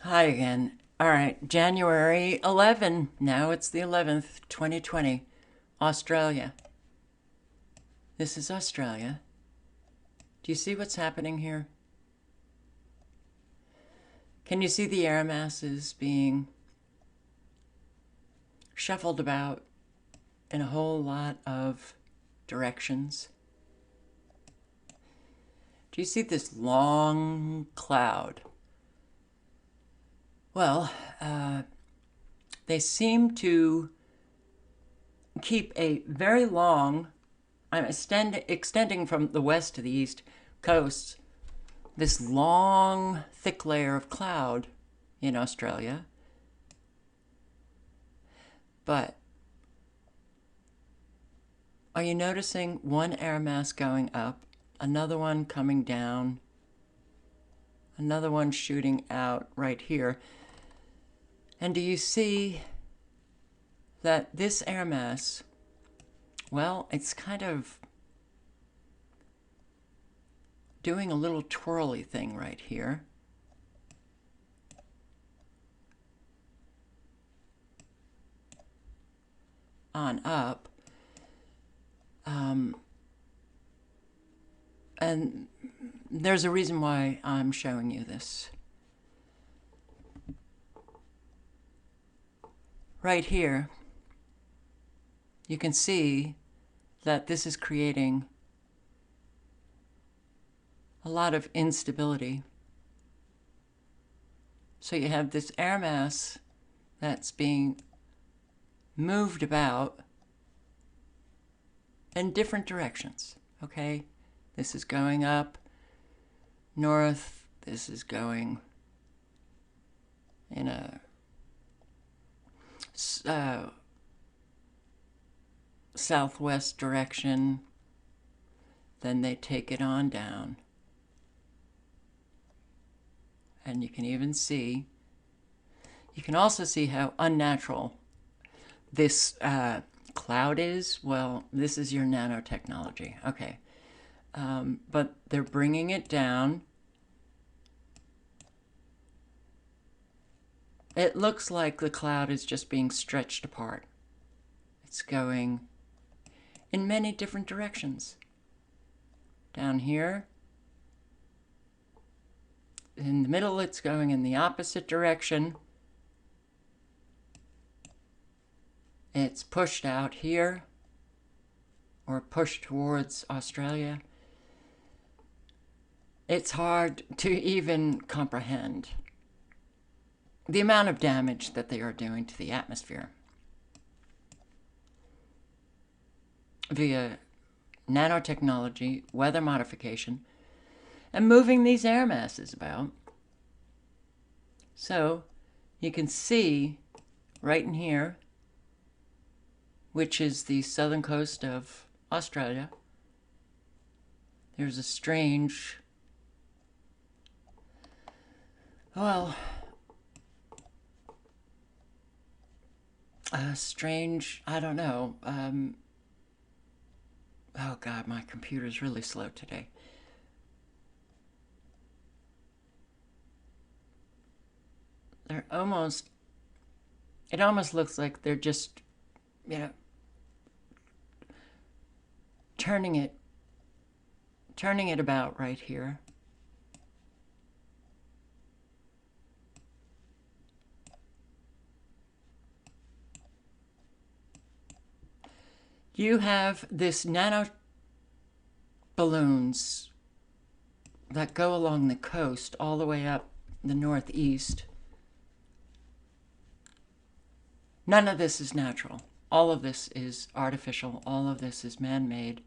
Hi again. All right, January 11. Now it's the 11th, 2020. Australia. This is Australia. Do you see what's happening here? Can you see the air masses being shuffled about in a whole lot of directions? Do you see this long cloud? Well, they seem to keep a very long, I'm extending from the west to the east coasts, this long, thick layer of cloud in Australia. But are you noticing one air mass going up, another one coming down, another one shooting out right here? And do you see that this air mass, well, it's kind of doing a little twirly thing right here. On up. And there's a reason why I'm showing you this. Right here, you can see that this is creating a lot of instability. So you have this air mass that's being moved about in different directions, okay? This is going up north, this is going in a southwest direction, then they take it on down. And you can even see, you can also see how unnatural this cloud is. Well, this is your nanotechnology. Okay. But they're bringing it down. It looks like the cloud is just being stretched apart. It's going in many different directions. Down here, in the middle, it's going in the opposite direction. It's pushed out here, or pushed towards Australia. It's hard to even comprehend the amount of damage that they are doing to the atmosphere via nanotechnology, weather modification, and moving these air masses about. So you can see right in here, which is the southern coast of Australia, there's a strange, well, I don't know. Oh God, my computer's really slow today. They're almost, it almost looks like they're just, you know, turning it about right here. You have this nano balloons that go along the coast all the way up the northeast. None of this is natural. All of this is artificial. All of this is man-made.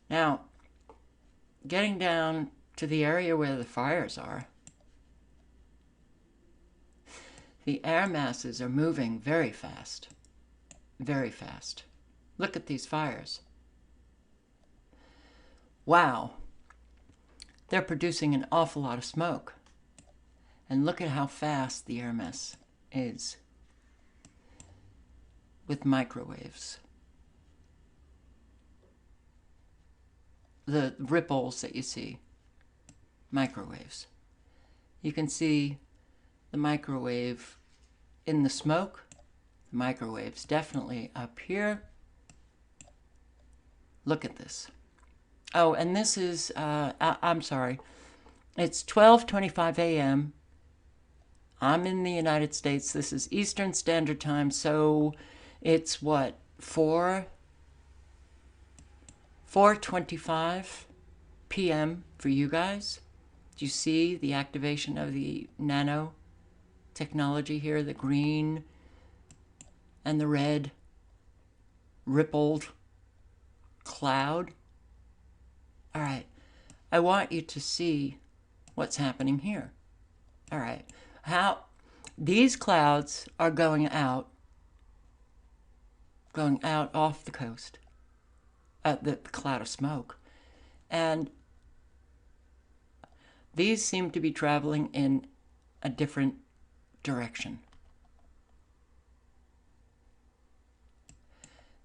Now, getting down to the area where the fires are, the air masses are moving very fast. Very fast. Look at these fires. Wow. They're producing an awful lot of smoke. And look at how fast the air mass is with microwaves. The ripples that you see, microwaves. You can see the microwave in the smoke. The microwave's definitely up here. Look at this. Oh, and this is, I'm sorry. It's 12:25 a.m. I'm in the United States. This is Eastern Standard Time, so it's what, 4:25 p.m. for you guys. Do you see the activation of the nano technology here? The green and the red rippled cloud. All right, I want you to see what's happening here. All right, how these clouds are going out off the coast, the cloud of smoke, and these seem to be traveling in a different direction.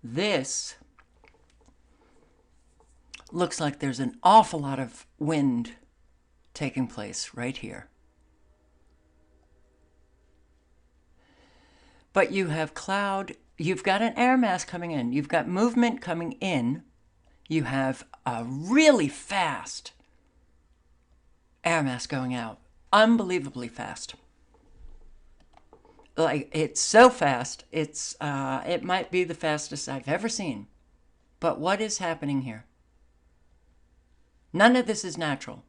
This looks like there's an awful lot of wind taking place right here. But you have cloud, you've got an air mass coming in, you've got movement coming in, you have a really fast air mass going out, unbelievably fast. Like, it's so fast, it might be the fastest I've ever seen. But what is happening here? None of this is natural.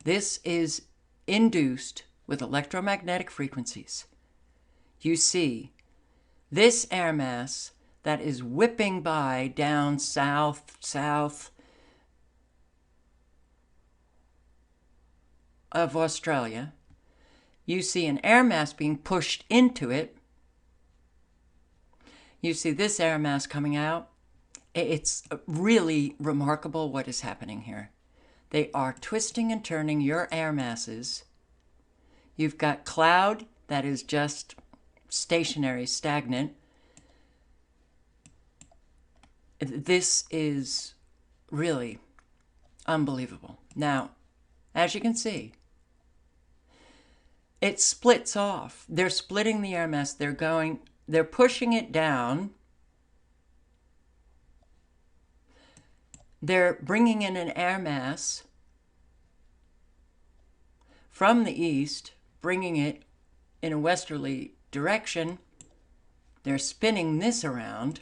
This is induced with electromagnetic frequencies. You see this air mass that is whipping by down south of Australia. You see an air mass being pushed into it. You see this air mass coming out. It's really remarkable what is happening here. They are twisting and turning your air masses. You've got cloud that is just stationary, stagnant. This is really unbelievable. Now, as you can see, it splits off. They're splitting the air mass. They're pushing it down. They're bringing in an air mass from the east, bringing it in a westerly direction. They're spinning this around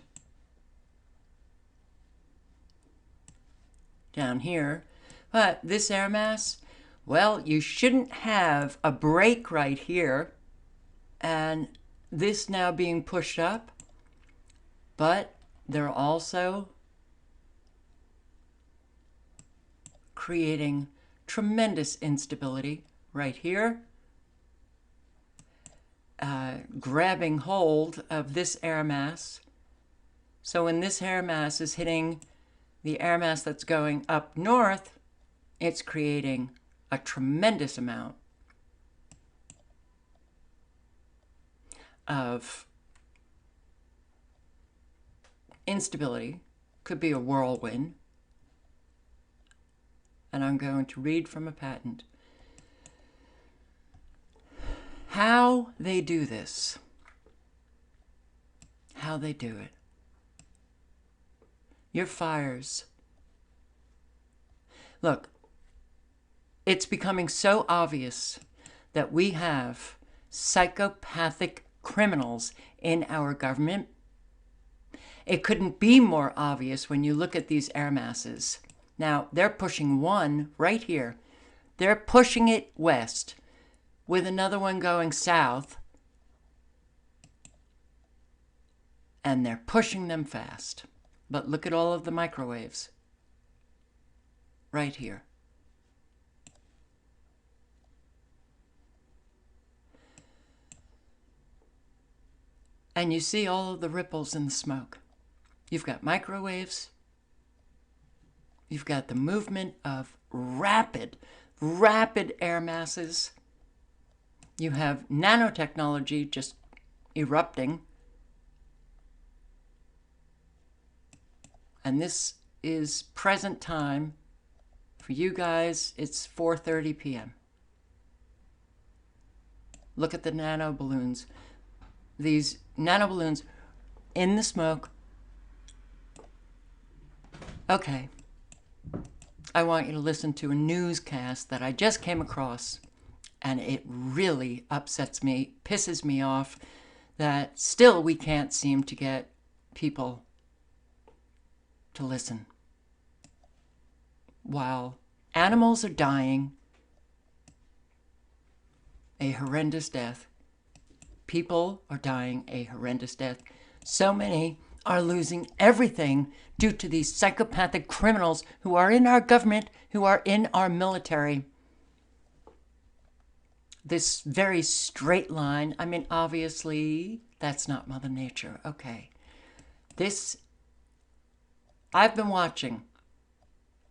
down here. But this air mass, well, you shouldn't have a break right here and this now being pushed up, but they're also creating tremendous instability right here, grabbing hold of this air mass. So when this air mass is hitting the air mass that's going up north, it's creating a tremendous amount of instability. Could be a whirlwind. And I'm going to read from a patent. How they do this. How they do it. Your fires. Look, it's becoming so obvious that we have psychopathic criminals in our government. It couldn't be more obvious when you look at these air masses. Now, they're pushing one right here. They're pushing it west with another one going south. And they're pushing them fast. But look at all of the microwaves right here. And you see all of the ripples in the smoke. You've got microwaves. You've got the movement of rapid air masses. You have nanotechnology just erupting. And this is present time. For you guys, it's 4:30 p.m. Look at the nano balloons. These nano balloons in the smoke. Okay. I want you to listen to a newscast that I just came across, and it really upsets me, pisses me off, that still we can't seem to get people to listen. While animals are dying a horrendous death, people are dying a horrendous death. So many are losing everything due to these psychopathic criminals who are in our government, who are in our military. This very straight line, I mean, obviously, that's not Mother Nature. Okay. I've been watching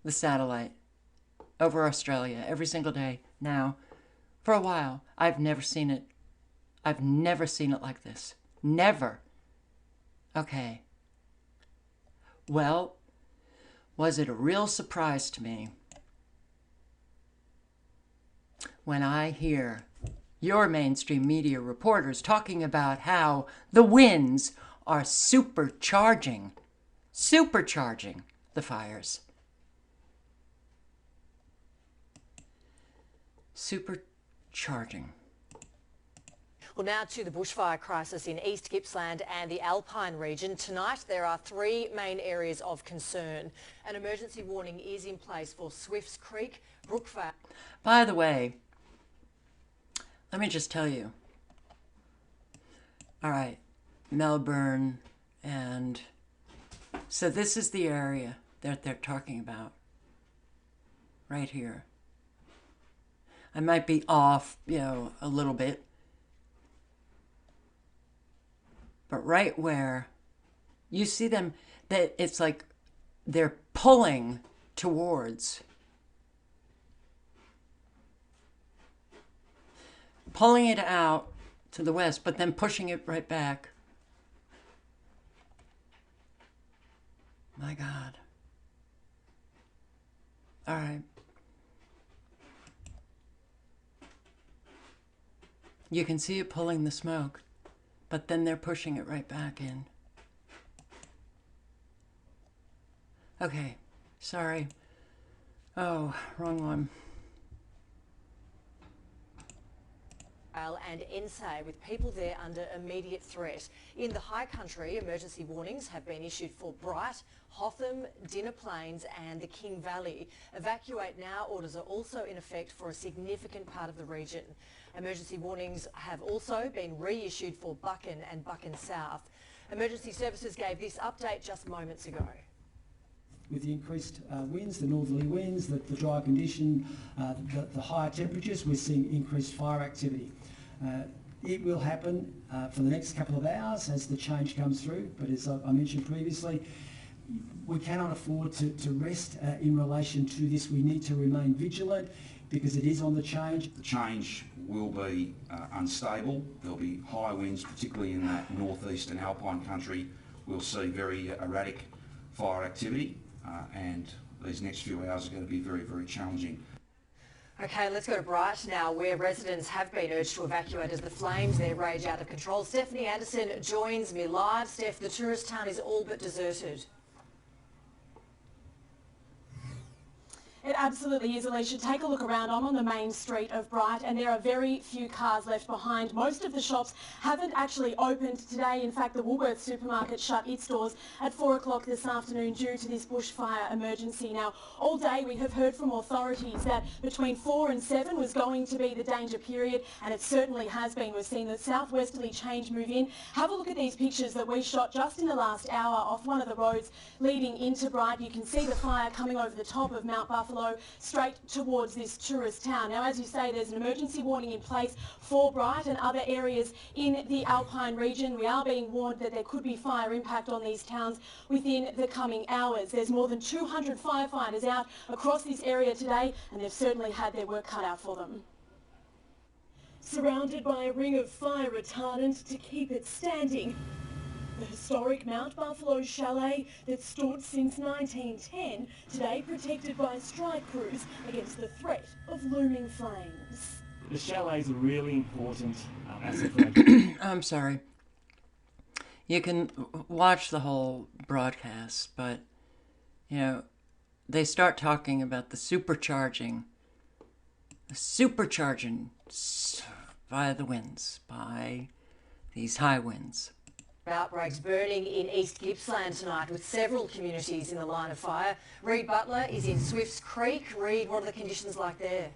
the satellite over Australia every single day now for a while. I've never seen it. I've never seen it like this. Never. Okay. Well, was it a real surprise to me when I hear your mainstream media reporters talking about how the winds are supercharging the fires. Supercharging. Well, now to the bushfire crisis in East Gippsland and the Alpine region. Tonight there are three main areas of concern. An emergency warning is in place for Swifts Creek, Brookvale. By the way, let me just tell you. All right, Melbourne, and so this is the area that they're talking about right here. I might be off, a little bit. But right where you see them, that it's like they're pulling towards, pulling it out to the west, but then pushing it right back. My God. All right. You can see it pulling the smoke, but then they're pushing it right back in. Okay, sorry. Oh, wrong one. And Ensay, with people there under immediate threat. In the high country, emergency warnings have been issued for Bright, Hotham, Dinner Plains and the King Valley. Evacuate now orders are also in effect for a significant part of the region. Emergency warnings have also been reissued for Buchan and Buchan South. Emergency services gave this update just moments ago. With the increased winds, the northerly winds, the dry condition, the higher temperatures, we're seeing increased fire activity. It will happen for the next couple of hours as the change comes through, but as I mentioned previously, we cannot afford to rest in relation to this. We need to remain vigilant because it is on the change. The change will be unstable. There'll be high winds, particularly in that northeast and alpine country. We'll see very erratic fire activity. And these next few hours are going to be very, very challenging. Okay, let's go to Bright now, where residents have been urged to evacuate as the flames there rage out of control. Stephanie Anderson joins me live. Steph, the tourist town is all but deserted. It absolutely is, Alicia. Take a look around. I'm on the main street of Bright and there are very few cars left behind. Most of the shops haven't actually opened today. In fact, the Woolworths supermarket shut its doors at 4 o'clock this afternoon due to this bushfire emergency. Now, all day we have heard from authorities that between 4 and 7 was going to be the danger period, and it certainly has been. We've seen the southwesterly change move in. Have a look at these pictures that we shot just in the last hour off one of the roads leading into Bright. You can see the fire coming over the top of Mount Buffalo straight towards this tourist town. Now, as you say, there's an emergency warning in place for Bright and other areas in the Alpine region. We are being warned that there could be fire impact on these towns within the coming hours. There's more than 200 firefighters out across this area today, and they've certainly had their work cut out for them. Surrounded by a ring of fire retardant to keep it standing, the historic Mount Buffalo chalet that stood since 1910, today protected by strike crews against the threat of looming flames. The chalet is a really important asset for our I'm sorry. You can watch the whole broadcast, but, you know, they start talking about the supercharging by the winds, by these high winds. Outbreaks burning in East Gippsland tonight with several communities in the line of fire. Reid Butler is in Swifts Creek. Reid, what are the conditions like there?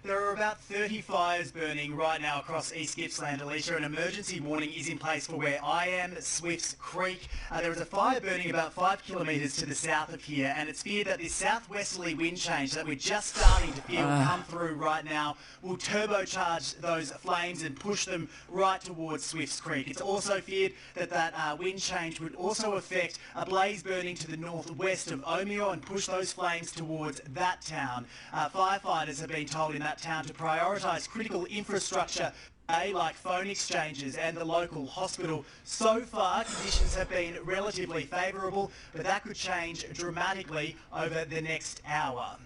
There are about 30 fires burning right now across East Gippsland, Alicia. An emergency warning is in place for where I am, Swifts Creek. There is a fire burning about 5 kilometres to the south of here, and it's feared that this southwesterly wind change that we're just starting to feel come through right now will turbocharge those flames and push them right towards Swifts Creek. It's also feared that that wind change would also affect a blaze burning to the northwest of Omeo and push those flames towards that town. Firefighters have been told in that town to prioritise critical infrastructure like phone exchanges and the local hospital. So far, conditions have been relatively favourable, but that could change dramatically over the next hour.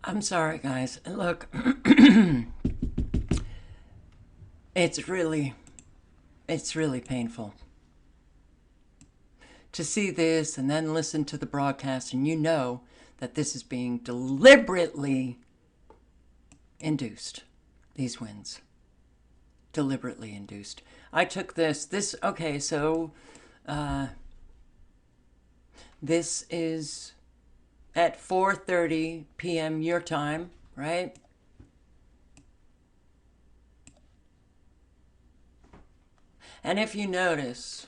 I'm sorry, guys. Look, it's really painful to see this and then listen to the broadcast, and you know that this is being deliberately induced. These winds. Deliberately induced. I took this, okay, so this is at 4:30 p.m. your time, right? And if you notice,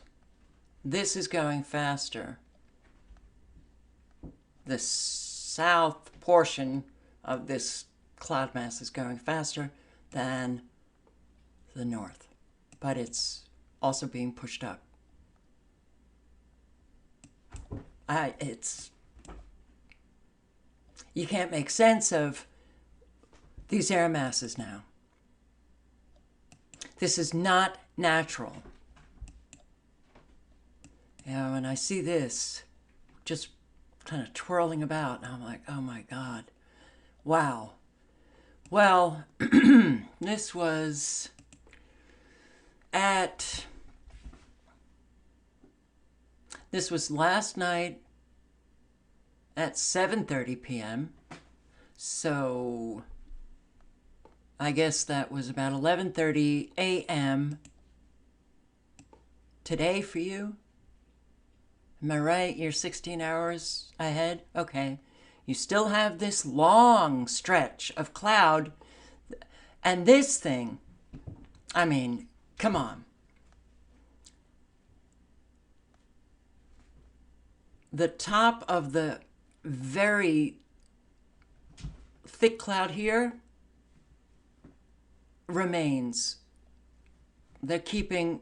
this is going faster. The south portion of this cloud mass is going faster than the north, but it's also being pushed up. You can't make sense of these air masses now. This is not natural. You know, and I see this just kind of twirling about, and I'm like, oh my God, wow. Well, this was last night at 7:30 p.m. So I guess that was about 11:30 a.m. today for you. Am I right? You're 16 hours ahead? Okay. You still have this long stretch of cloud. And this thing, I mean, come on. The top of the very thick cloud here remains. They're keeping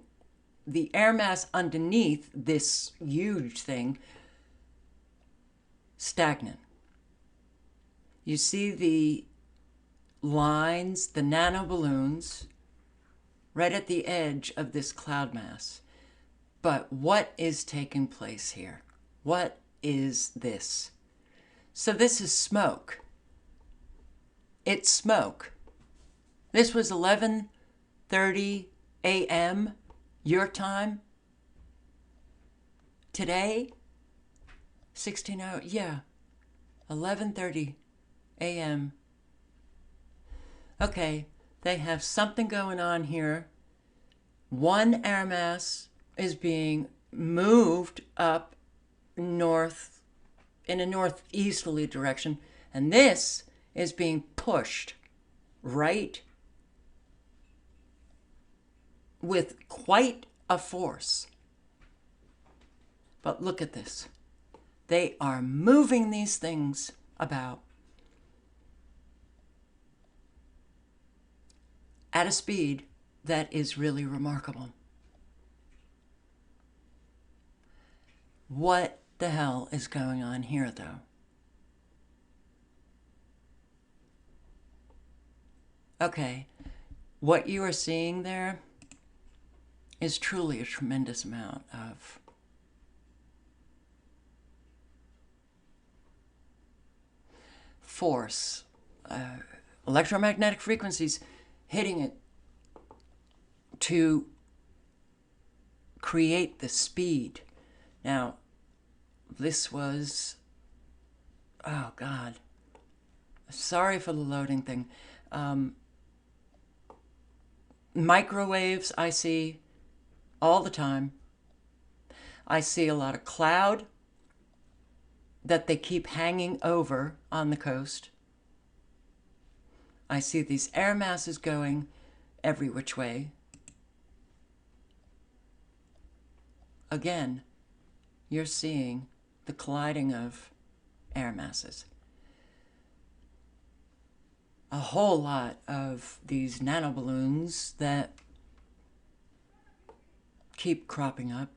the air mass underneath this huge thing stagnant. You see the lines, the nanoballoons, right at the edge of this cloud mass. But what is taking place here? What is this? So this is smoke. It's smoke. This was 11:30 a.m. your time. Today, 16 hours, yeah, 11:30 a.m. Okay, they have something going on here. One air mass is being moved up north in a northeasterly direction, and this is being pushed right with quite a force. But look at this. They are moving these things about at a speed that is really remarkable. What the hell is going on here, though? Okay, what you are seeing there is truly a tremendous amount of force electromagnetic frequencies hitting it to create the speed. Now, this was, oh God, sorry for the loading thing. Microwaves I see all the time. I see a lot of cloud that they keep hanging over on the coast. I see these air masses going every which way. Again, you're seeing the colliding of air masses. A whole lot of these nanoballoons that keep cropping up.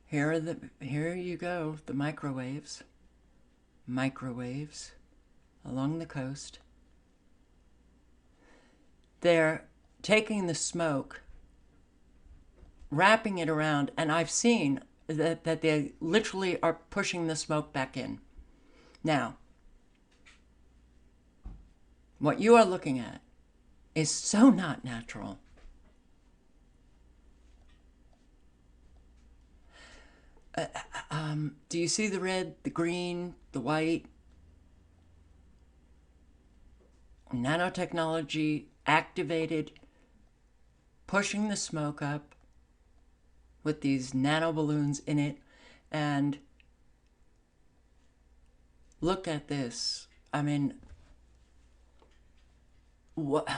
Here you go, the microwaves along the coast. They're taking the smoke, wrapping it around, and I've seen that they literally are pushing the smoke back in. Now, what you are looking at is so not natural. Do you see the red, the green, the white? Nanotechnology activated, pushing the smoke up with these nanoballoons in it. And look at this. I mean, what?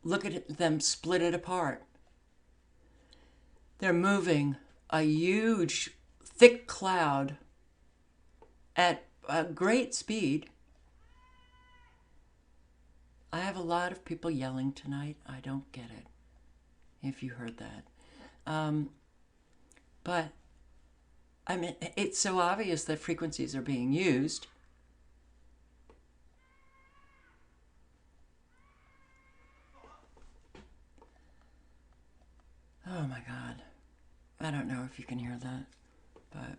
Look at them split it apart. They're moving a huge, thick cloud at a great speed. I have a lot of people yelling tonight. I don't get it, if you heard that. But, I mean, it's so obvious that frequencies are being used. Oh my God. I don't know if you can hear that, but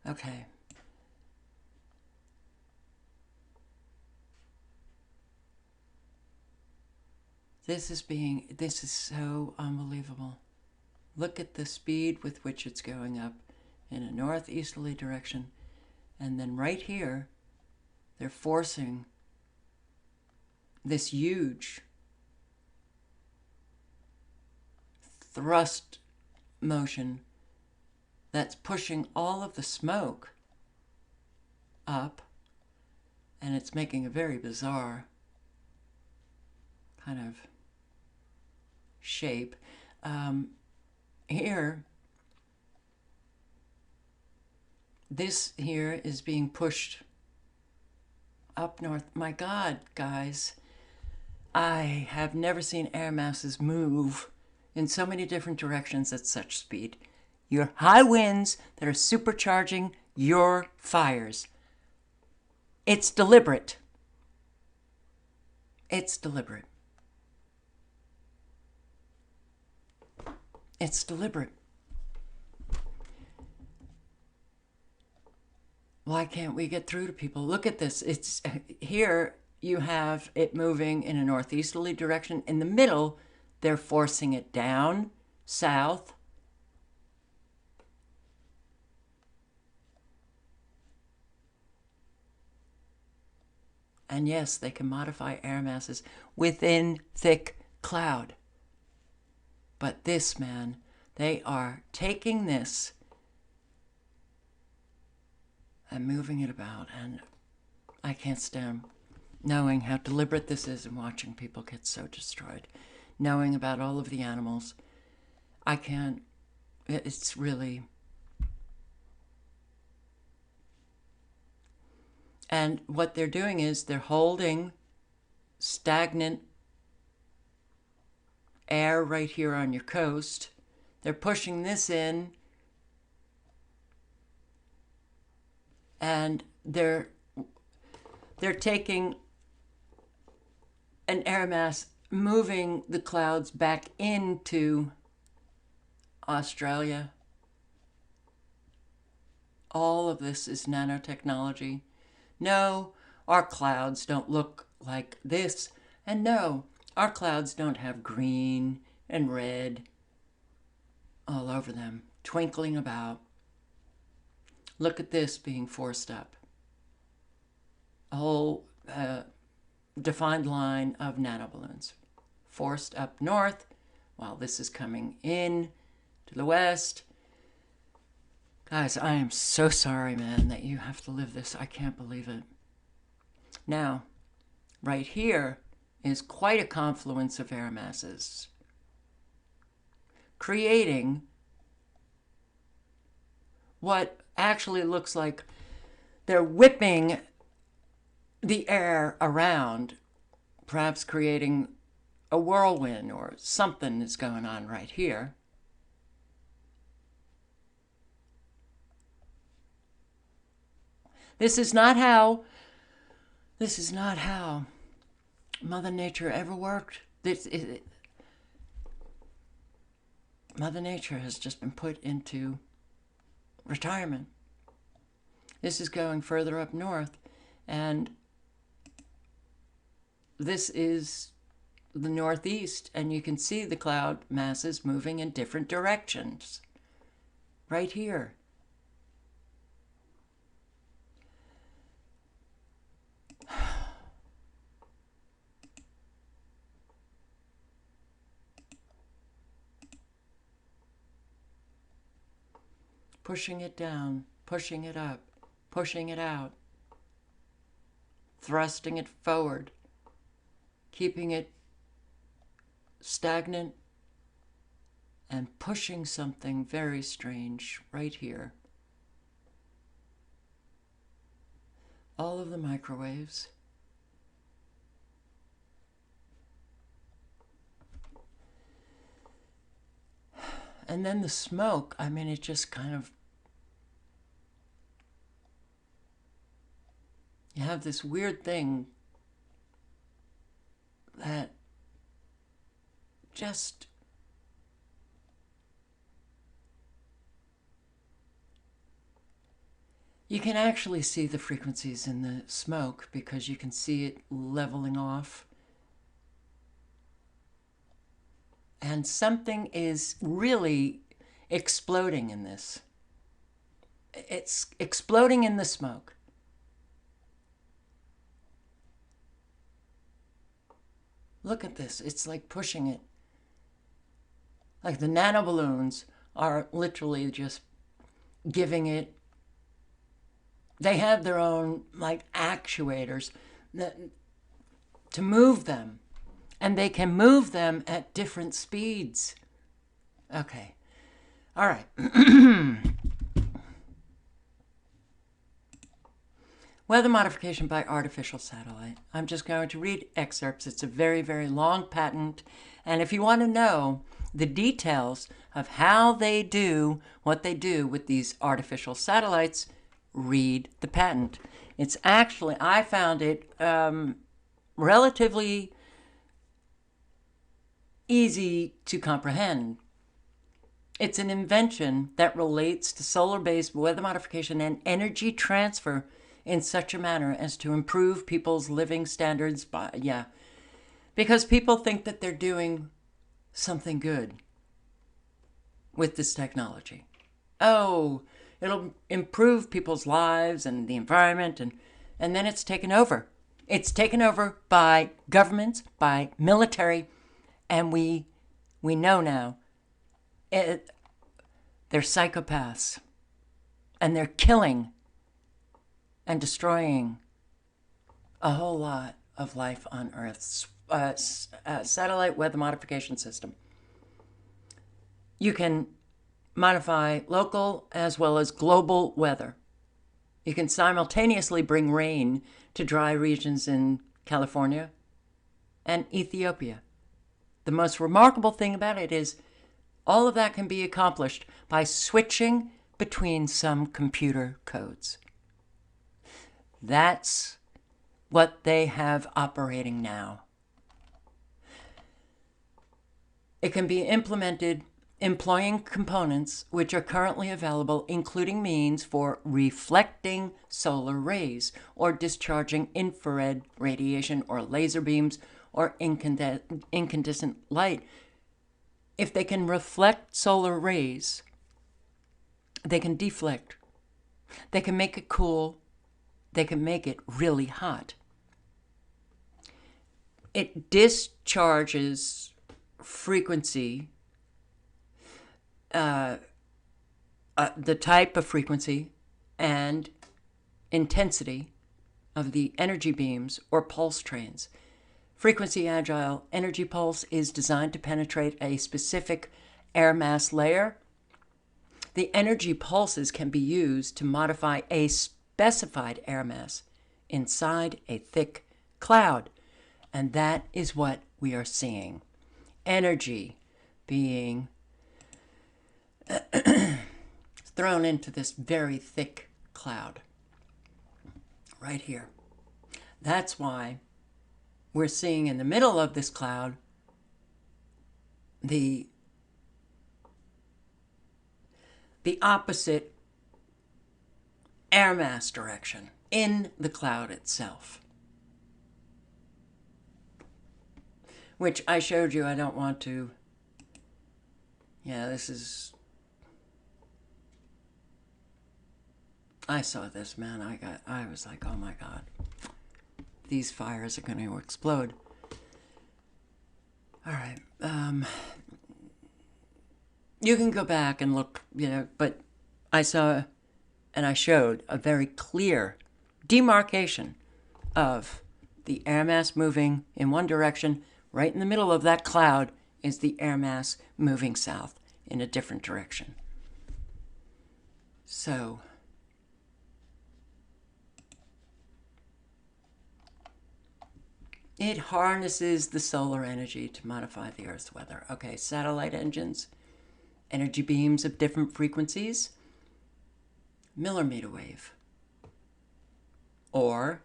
okay. This is so unbelievable. Look at the speed with which it's going up in a northeasterly direction. And then right here, they're forcing this huge thrust motion that's pushing all of the smoke up, and it's making a very bizarre kind of shape. Here, this here is being pushed up north. My God, guys, I have never seen air masses move in so many different directions at such speed. Your high winds that are supercharging your fires. It's deliberate. It's deliberate. It's deliberate. Why can't we get through to people? Look at this. It's here you have it moving in a northeasterly direction. In the middle, they're forcing it down south. And yes, they can modify air masses within thick cloud. But this, man, they are taking this and moving it about. And I can't stand knowing how deliberate this is and watching people get so destroyed. Knowing about all of the animals. I can't, it's really... And what they're doing is they're holding stagnant air right here on your coast. They're pushing this in, and they're taking an air mass, moving the clouds back into Australia all of this is nanotechnology. No, our clouds don't look like this. And no, our clouds don't have green and red all over them, twinkling about. Look at this being forced up. A whole defined line of nanoballoons forced up north while this is coming in to the west. Guys, I am so sorry, man, that you have to live this. I can't believe it. Now, right here is quite a confluence of air masses, creating what actually looks like they're whipping the air around, perhaps creating a whirlwind or something is going on right here. This is not how Mother Nature ever worked. Mother Nature has just been put into retirement. This is going further up north, and this is the northeast, and you can see the cloud masses moving in different directions right here. Pushing it down, pushing it up, pushing it out, thrusting it forward, keeping it stagnant, and pushing something very strange right here. All of the microwaves. And then the smoke, I mean, it just kind of, you have this weird thing that just you can actually see the frequencies in the smoke because you can see it leveling off. And something is really exploding in this. It's exploding in the smoke. Look at this. It's like pushing it. Like the nanoballoons are literally just giving it. They have their own like actuators to move them. And they can move them at different speeds. Okay. All right. Weather modification by artificial satellite. I'm just going to read excerpts. It's a very, very long patent. And if you want to know the details of how they do what they do with these artificial satellites, read the patent. It's actually, I found it relatively easy to comprehend. It's an invention that relates to solar-based weather modification and energy transfer in such a manner as to improve people's living standards because people think that they're doing something good with this technology. Oh, it'll improve people's lives and the environment, and then it's taken over. It's taken over by governments, by military, and we know now they're psychopaths, and they're killing and destroying a whole lot of life on Earth's satellite weather modification system. You can modify local as well as global weather. You can simultaneously bring rain to dry regions in California and Ethiopia. The most remarkable thing about it is all of that can be accomplished by switching between some computer codes. That's what they have operating now. It can be implemented employing components which are currently available, including means for reflecting solar rays or discharging infrared radiation or laser beams or incandescent light. If they can reflect solar rays, they can deflect. They can make it cool. They can make it really hot. It discharges frequency, the type of frequency and intensity of the energy beams or pulse trains. Frequency agile energy pulse is designed to penetrate a specific air mass layer. The energy pulses can be used to modify a specified air mass inside a thick cloud. And that is what we are seeing. Energy being thrown into this very thick cloud right here. That's why we're seeing in the middle of this cloud the opposite air mass direction in the cloud itself, which I showed you. I don't want to, this is, I saw this, man. I was like, oh my God, these fires are going to explode. All right. You can go back and look, but I saw and I showed a very clear demarcation of the air mass moving in one direction. Right in the middle of that cloud is the air mass moving south in a different direction. So, it harnesses the solar energy to modify the Earth's weather. Okay, satellite engines, energy beams of different frequencies, millimeter wave, or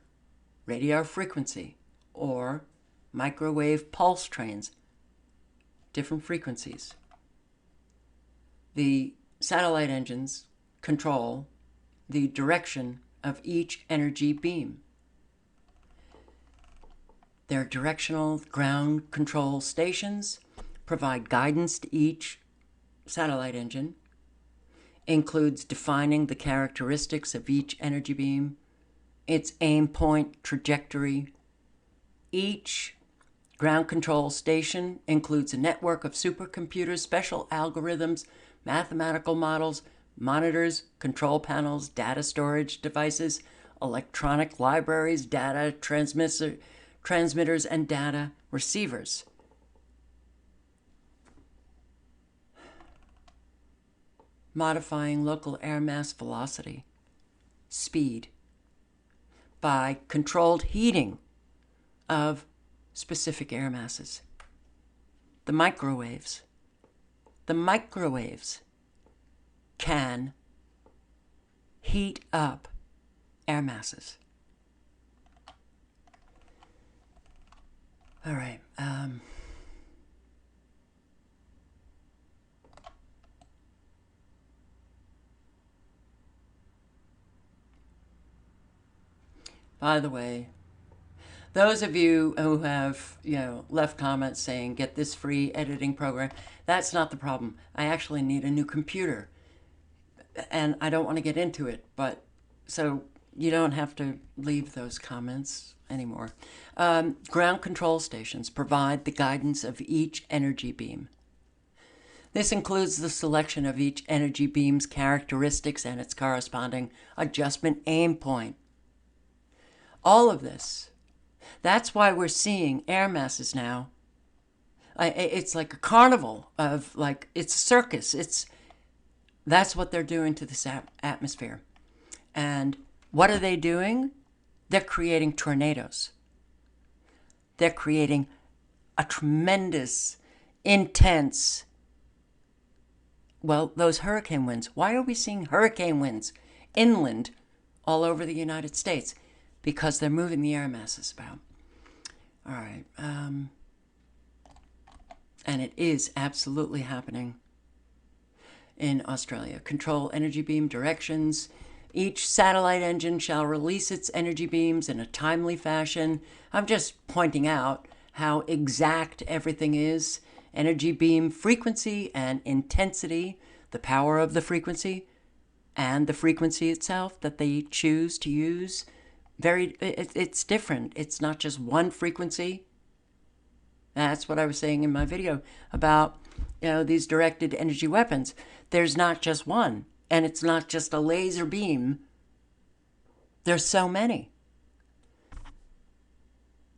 radio frequency, or microwave pulse trains, different frequencies. The satellite engines control the direction of each energy beam. Their directional ground control stations provide guidance to each satellite engine, includes defining the characteristics of each energy beam, its aim point, trajectory. Each ground control station includes a network of supercomputers, special algorithms, mathematical models, monitors, control panels, data storage devices, electronic libraries, data transmitters, and data receivers. Modifying local air mass velocity, speed, by controlled heating of specific air masses. The microwaves can heat up air masses. All right. By the way, those of you who have, left comments saying, get this free editing program, that's not the problem. I actually need a new computer. And I don't want to get into it, but so you don't have to leave those comments anymore. Ground control stations provide the guidance of each energy beam. This includes the selection of each energy beam's characteristics and its corresponding adjustment aim point. All of this. That's why we're seeing air masses now. It's like a carnival of, it's a circus. That's what they're doing to this atmosphere. And what are they doing? They're creating tornadoes. They're creating a tremendous, intense, those hurricane winds. Why are we seeing hurricane winds inland all over the United States? Because they're moving the air masses about. All right. And it is absolutely happening in Australia. Control energy beam directions. Each satellite engine shall release its energy beams in a timely fashion. I'm just pointing out how exact everything is. Energy beam frequency and intensity, the power of the frequency, and the frequency itself that they choose to use. It's different. It's not just one frequency. That's what I was saying in my video about, these directed energy weapons. There's not just one, and it's not just a laser beam. There's so many.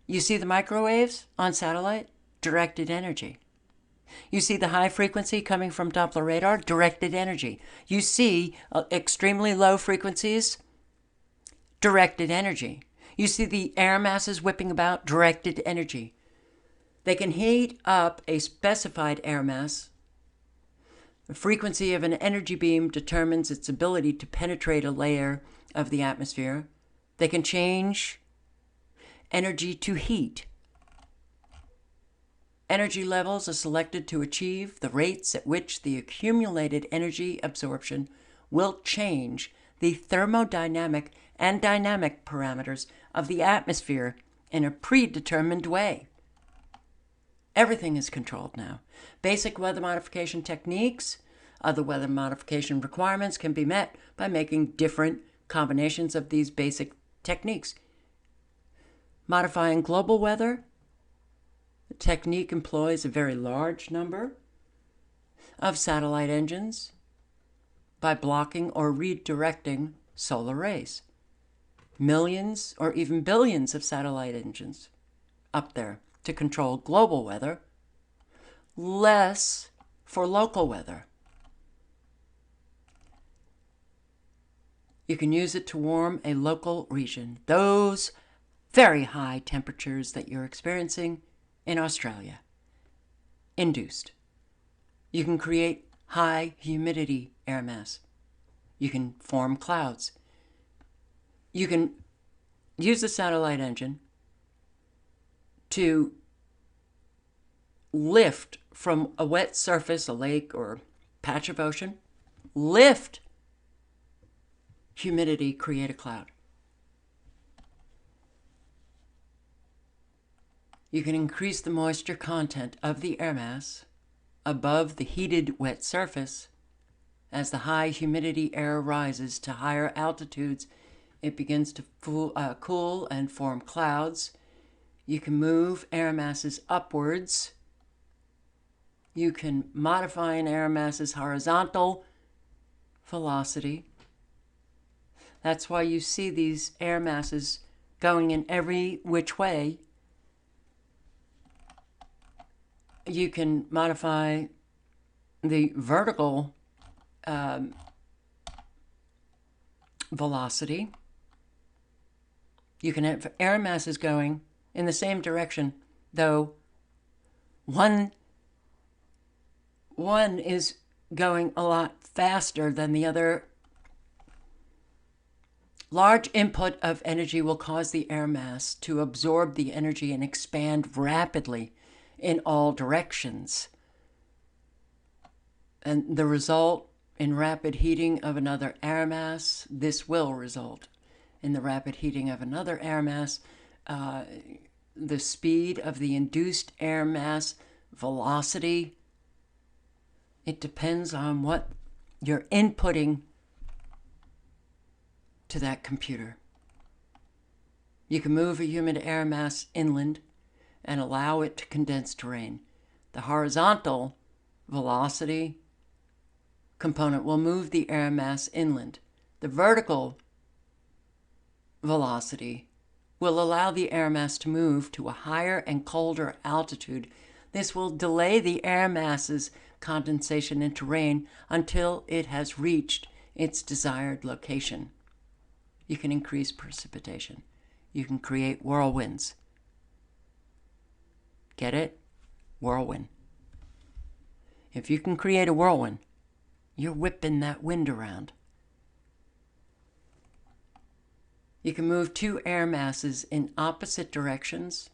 You see the microwaves on satellite? Directed energy. You see the high frequency coming from Doppler radar? Directed energy. You see extremely low frequencies? Directed energy. You see the air masses whipping about? Directed energy. They can heat up a specified air mass. The frequency of an energy beam determines its ability to penetrate a layer of the atmosphere. They can change energy to heat. Energy levels are selected to achieve the rates at which the accumulated energy absorption will change the thermodynamic and dynamic parameters of the atmosphere in a predetermined way. Everything is controlled now. Basic weather modification techniques, other weather modification requirements can be met by making different combinations of these basic techniques. Modifying global weather, the technique employs a very large number of satellite engines by blocking or redirecting solar rays. Millions or even billions of satellite engines up there to control global weather, less for local weather. You can use it to warm a local region. Those very high temperatures that you're experiencing in Australia, induced. You can create high humidity air mass. You can form clouds. You can use the satellite engine to lift from a wet surface, a lake or patch of ocean, lift humidity, create a cloud. You can increase the moisture content of the air mass above the heated wet surface. As the high humidity air rises to higher altitudes, it begins to cool and form clouds. You can move air masses upwards. You can modify an air mass's horizontal velocity. That's why you see these air masses going in every which way. You can modify the vertical velocity. You can have air masses going in the same direction, though one is going a lot faster than the other. Large input of energy will cause the air mass to absorb the energy and expand rapidly in all directions. And the result in rapid heating of another air mass, this will result in the rapid heating of another air mass. The speed of the induced air mass velocity, it depends on what you're inputting to that computer. You can move a humid air mass inland and allow it to condense to rain. The horizontal velocity component will move the air mass inland. The vertical velocity will allow the air mass to move to a higher and colder altitude. This will delay the air mass's condensation into rain until it has reached its desired location. You can increase precipitation. You can create whirlwinds. Get it? Whirlwind. If you can create a whirlwind, you're whipping that wind around. You can move two air masses in opposite directions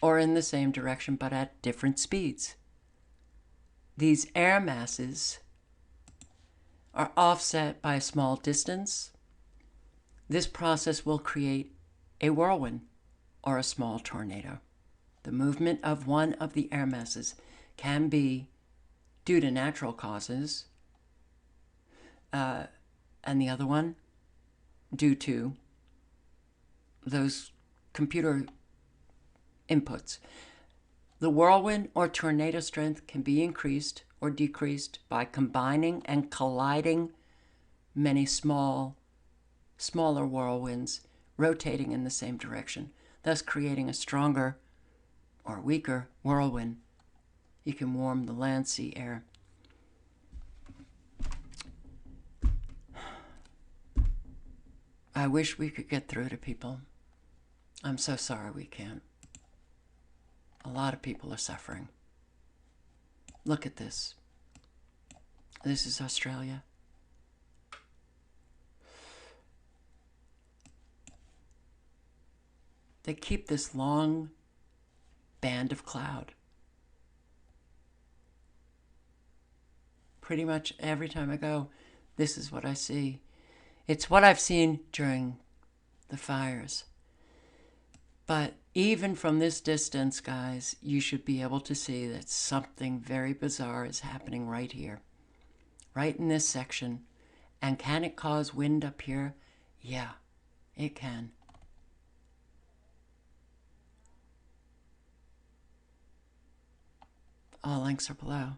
or in the same direction but at different speeds. These air masses are offset by a small distance, this process will create a whirlwind or a small tornado. The movement of one of the air masses can be due to natural causes, and the other one due to those computer inputs. The whirlwind or tornado strength can be increased or decreased by combining and colliding many smaller whirlwinds rotating in the same direction, thus creating a stronger or weaker whirlwind. You can warm the land, sea, air. I wish we could get through to people. I'm so sorry we can't. A lot of people are suffering. Look at this. This is Australia. They keep this long band of cloud. Pretty much every time I go, this is what I see. It's what I've seen during the fires. But even from this distance, guys, you should be able to see that something very bizarre is happening right here, right in this section. And can it cause wind up here? Yeah, it can. All links are below.